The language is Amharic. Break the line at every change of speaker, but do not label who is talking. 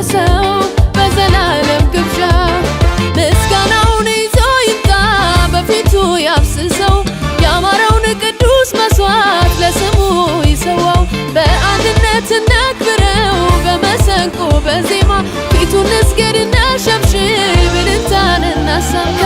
ይድረሰው በዘላለም ግብዣ ምስጋናውን ይዞ ይምጣ በፊቱ ያፍስሰው ያማረውን ቅዱስ መስዋዕት ለስሙ ይሰዋው በአንድነት እናክብረው በመሰንቆ በዜማ ፊቱን ንስገድና ሸብሽብ እልልታን እናሰማ